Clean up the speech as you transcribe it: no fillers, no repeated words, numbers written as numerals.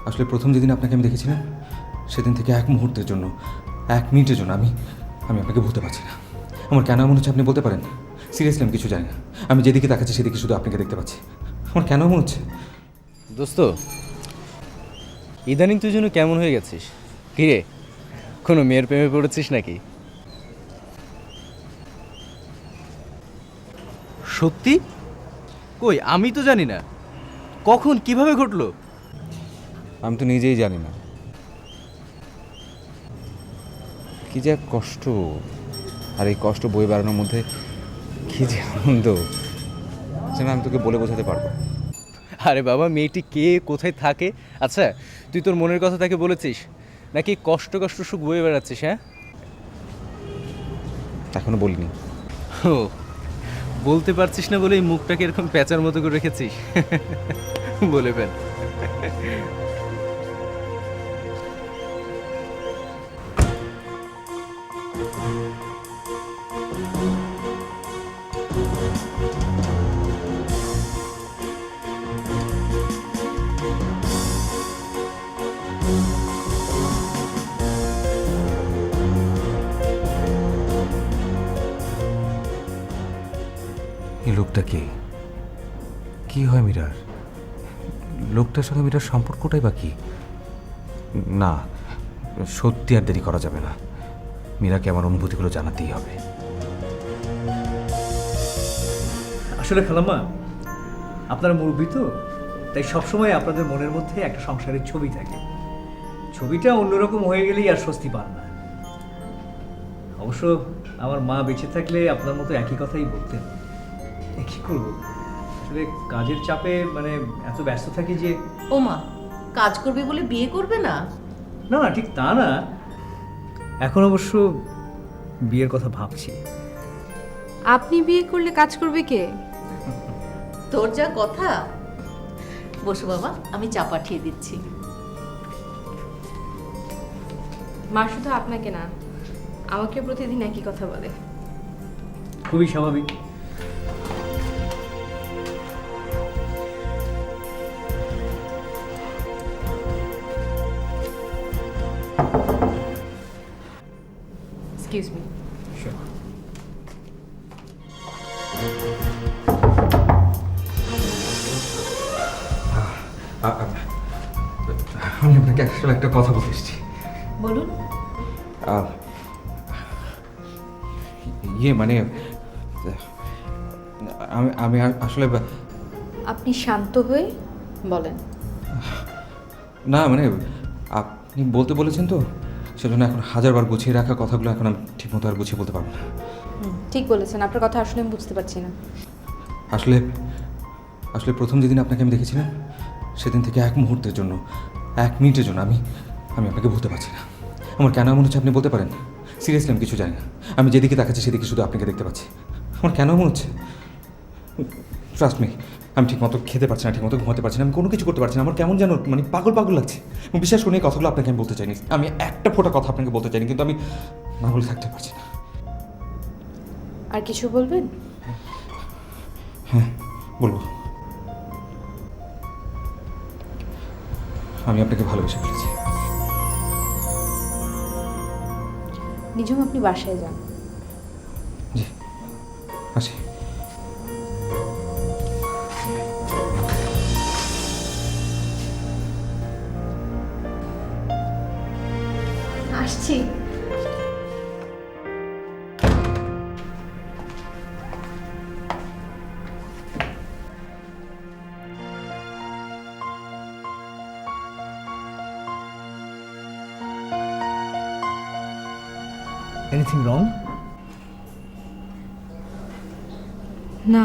আসলে প্রথম যেদিন আপনাকে আমি দেখেছিলাম সেদিন থেকে এক মুহূর্তের জন্য, এক মিনিটের জন্য আমি আমি আপনাকে বলতে পারছি না। আমার কেন মনে হচ্ছে আপনি বলতে পারেন? সিরিয়াসলি আমি কিছু জানি না। আমি যেদিকে তাকাচ্ছি সেদিকে শুধু আপনাকে দেখতে পাচ্ছি। আমার কেন মনে হচ্ছে? দোস্ত, ইদানিং তুই যেন কেমন হয়ে গেছিস? কিরে, কোনো মেয়ের প্রেমে পড়েছিস নাকি? সত্যি? কই, আমি তো জানি না। কখন, কিভাবে ঘটলো? আমি তো নিজেই জানি না। কি যে এক কষ্ট, আর এই কষ্ট বয়ে বেড়ানোর মধ্যে কি যে আনন্দ, সেটা আমি তোকে বলে বোঝাতে পারবো না। আরে বাবা, মেয়েটি কে, কোথায় থাকে? আচ্ছা, তুই তোর মনের কথা তাকে বলেছিস, নাকি কষ্ট কষ্ট সুখ বয়ে বেড়াচ্ছিস? হ্যাঁ, এখনো বলিনি। ও, বলতে পারছিস না বলে এই মুখটাকে এরকম প্যাঁচার মতো করে রেখেছিস। বলে ফেল। এই লোকটা কে? কি হয় মীরার? লোকটার সঙ্গে মীরার সম্পর্কটাই বা কি? না, সত্যি আর দেরি করা যাবে না। মীরাকে আমার অনুভূতিগুলো জানাতেই হবে। আসলে খালাম্মা, আপনারা মুরব্বী তো, তাই সবসময় আপনাদের মনের মধ্যে একটা সংসারের ছবি থাকে। ছবিটা অন্যরকম হয়ে গেলেই আর স্বস্তি পান না। অবশ্য আমার মা বেঁচে থাকলে আপনার মতো একই কথাই বলতেন। কী করবো, আসলে কাজের চাপে মানে এত ব্যস্ত থাকি যে। ও মা, কাজ করবে বলে বিয়ে করবে না? না না, ঠিক তা না। এখন অবশ্য বিয়ের কথা ভাবছি। আপনি বিয়ে করলে কাজ করবে কে? তোর যা কথা। বসো বাবা, আমি চা পাঠিয়ে দিচ্ছি। মা শুধু আপনাকে না, আমাকে প্রতিদিন একই কথা বলে। খুবই স্বাভাবিক। Excuse me. আমি আপনাকে আসলে একটা কথা বলতে এসেছি। বলুন। ইয়ে মানে আমি আমি আসলে আপনি শান্ত হয়ে বলেন। না মানে আপনি বলতে বলেছেন তো, সেজন্য এখন হাজারবার গুছিয়ে রাখা কথাগুলো এখন আমি ঠিকমতো আর গুছিয়ে বলতে পারবো না। ঠিক বলেছেন, আপনার কথা আসলে আমি বুঝতে পারছি না। আসলে আসলে প্রথম যেদিন আপনাকে আমি দেখেছিলাম সেদিন থেকে এক মুহূর্তের জন্য, এক মিনিটের জন্য আমি আমি আপনাকে বলতে পারছি না। আমার কেন মনে হচ্ছে আপনি বলতে পারেন? সিরিয়াসলি আমি কিছু জানি না। আমি যেদিকে তাকাচ্ছি সেদিকে শুধু আপনাকে দেখতে পাচ্ছি। আমার কেন মনে হচ্ছে? ট্রাস্ট মি, আমি ঠিকমতো খেতে পারছি না, ঠিকমতো ঘুমাতে পারছি না, আমি কোনো কিছু করতে পারছি না। আমার কেমন যেন মানে পাগল পাগল লাগছে। এবং বিশ্বাস করুন, এই কথাগুলো আপনাকে আমি বলতে চাইনি। আমি একটা ফোঁটা কথা আপনাকে বলতে চাইনি, কিন্তু আমি না বলে থাকতে পারছি না। আর কিছু বলবেন? হ্যাঁ, বলবো। আমি আপনাকে ভালোবেসে ফেলেছি। নিজম, আপনি বাসায় যান। জি, আসি। আসছি। Anything wrong? না,